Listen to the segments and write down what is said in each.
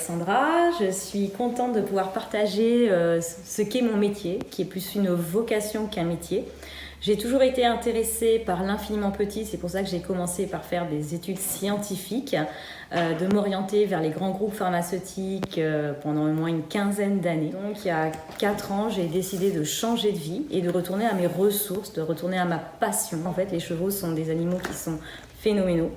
Alexandra, je suis contente de pouvoir partager ce qu'est mon métier, qui est plus une vocation qu'un métier. J'ai toujours été intéressée par l'infiniment petit, c'est pour ça que j'ai commencé par faire des études scientifiques, de m'orienter vers les grands groupes pharmaceutiques pendant au moins une quinzaine d'années. Donc il y a 4 ans, j'ai décidé de changer de vie et de retourner à mes ressources, de retourner à ma passion. En fait, les chevaux sont des animaux qui sont phénoménaux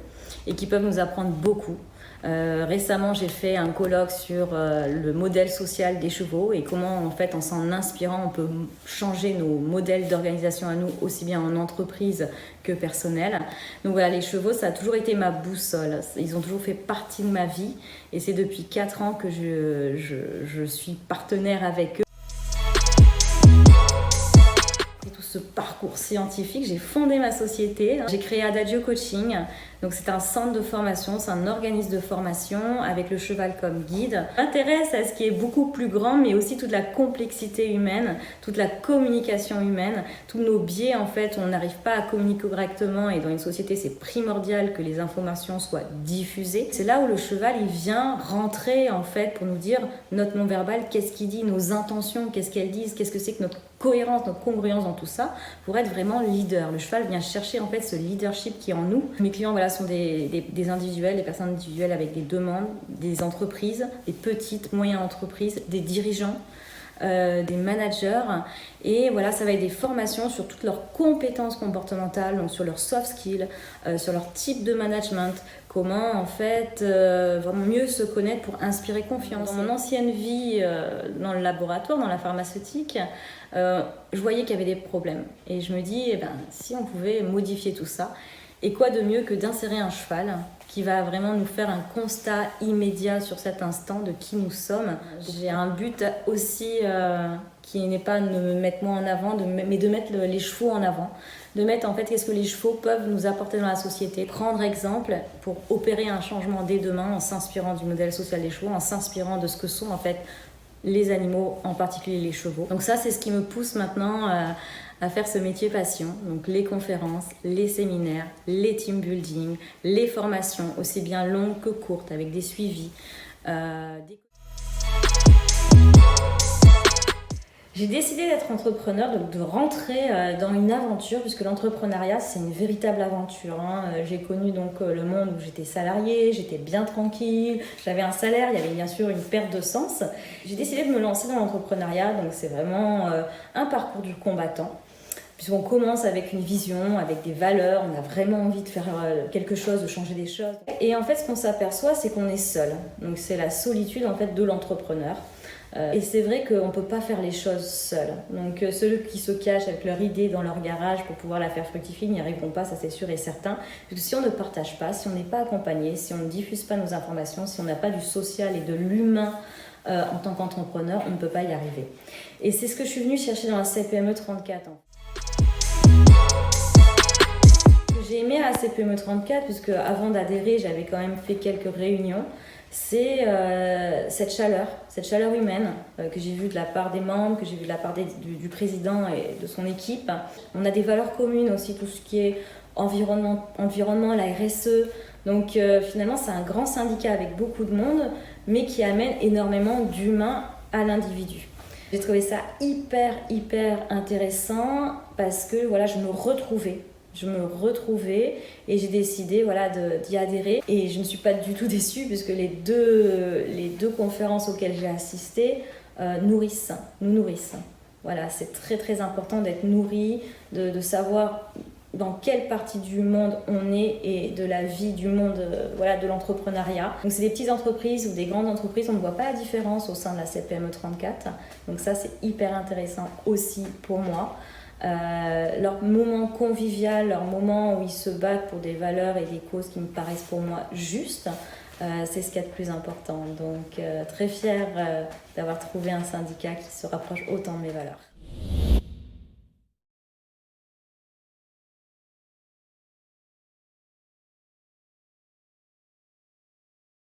et qui peuvent nous apprendre beaucoup. Récemment, j'ai fait un colloque sur le modèle social des chevaux et comment, en fait, en s'en inspirant, on peut changer nos modèles d'organisation à nous, aussi bien en entreprise que personnel. Donc voilà, les chevaux, ça a toujours été ma boussole. Ils ont toujours fait partie de ma vie et c'est depuis 4 ans que je suis partenaire avec eux. Ce parcours scientifique, j'ai fondé ma société, j'ai créé Adagio Coaching, donc c'est un centre de formation, c'est un organisme de formation avec le cheval comme guide. Je m'intéresse à ce qui est beaucoup plus grand, mais aussi toute la complexité humaine, toute la communication humaine, tous nos biais en fait, on n'arrive pas à communiquer correctement et dans une société c'est primordial que les informations soient diffusées. C'est là où le cheval il vient rentrer en fait pour nous dire notre non-verbal, qu'est-ce qu'il dit, nos intentions, qu'est-ce qu'elles disent, qu'est-ce que c'est que notre cohérence, notre congruence dans tout ça, pour être vraiment leader. Le cheval vient chercher en fait ce leadership qui est en nous. Mes clients voilà, sont des individuels, des personnes individuelles avec des demandes, des entreprises, des petites, moyennes entreprises, des dirigeants, des managers. Et voilà, ça va être des formations sur toutes leurs compétences comportementales, donc sur leurs soft skills, sur leur type de management, comment en fait vraiment mieux se connaître pour inspirer confiance. Dans mon ancienne vie dans le laboratoire, dans la pharmaceutique, je voyais qu'il y avait des problèmes. Et je me dis, si on pouvait modifier tout ça, et quoi de mieux que d'insérer un cheval qui va vraiment nous faire un constat immédiat sur cet instant de qui nous sommes. J'ai un but aussi qui n'est pas de me mettre moi en avant, mais de mettre les chevaux en avant. De mettre en fait qu'est-ce que les chevaux peuvent nous apporter dans la société. Prendre exemple pour opérer un changement dès demain en s'inspirant du modèle social des chevaux, en s'inspirant de ce que sont en fait les animaux, en particulier les chevaux. Donc ça, c'est ce qui me pousse maintenant à faire ce métier passion. Donc les conférences, les séminaires, les team building, les formations, aussi bien longues que courtes, avec des suivis. J'ai décidé d'être entrepreneur, donc de rentrer dans une aventure, puisque l'entrepreneuriat, c'est une véritable aventure. J'ai connu donc le monde où j'étais salariée, j'étais bien tranquille, j'avais un salaire, il y avait bien sûr une perte de sens. J'ai décidé de me lancer dans l'entrepreneuriat, donc c'est vraiment un parcours du combattant. Puisqu'on commence avec une vision, avec des valeurs, on a vraiment envie de faire quelque chose, de changer des choses. Et en fait, ce qu'on s'aperçoit, c'est qu'on est seul. Donc c'est la solitude en fait de l'entrepreneur. Et c'est vrai qu'on ne peut pas faire les choses seuls. Donc ceux qui se cachent avec leur idée dans leur garage pour pouvoir la faire fructifier n'y arriveront pas, ça c'est sûr et certain. Parce que si on ne partage pas, si on n'est pas accompagné, si on ne diffuse pas nos informations, si on n'a pas du social et de l'humain en tant qu'entrepreneur, on ne peut pas y arriver. Et c'est ce que je suis venue chercher dans la CPME 34. J'ai aimé la CPME 34 puisque avant d'adhérer, j'avais quand même fait quelques réunions. C'est cette chaleur humaine que j'ai vue de la part des membres, que j'ai vue de la part du président et de son équipe. On a des valeurs communes aussi, tout ce qui est environnement la RSE. Donc finalement, c'est un grand syndicat avec beaucoup de monde, mais qui amène énormément d'humains à l'individu. J'ai trouvé ça hyper intéressant parce que voilà, je me retrouvais et j'ai décidé voilà, d'y adhérer. Et je ne suis pas du tout déçue puisque les deux conférences auxquelles j'ai assisté nous nourrissent. Voilà, c'est très important d'être nourri, de savoir dans quelle partie du monde on est et de la vie du monde voilà, de l'entrepreneuriat. Donc c'est des petites entreprises ou des grandes entreprises, on ne voit pas la différence au sein de la CPME 34. Donc ça c'est hyper intéressant aussi pour moi. Leur moment convivial, leur moment où ils se battent pour des valeurs et des causes qui me paraissent pour moi justes, c'est ce qu'il y a de plus important. Donc très fière d'avoir trouvé un syndicat qui se rapproche autant de mes valeurs.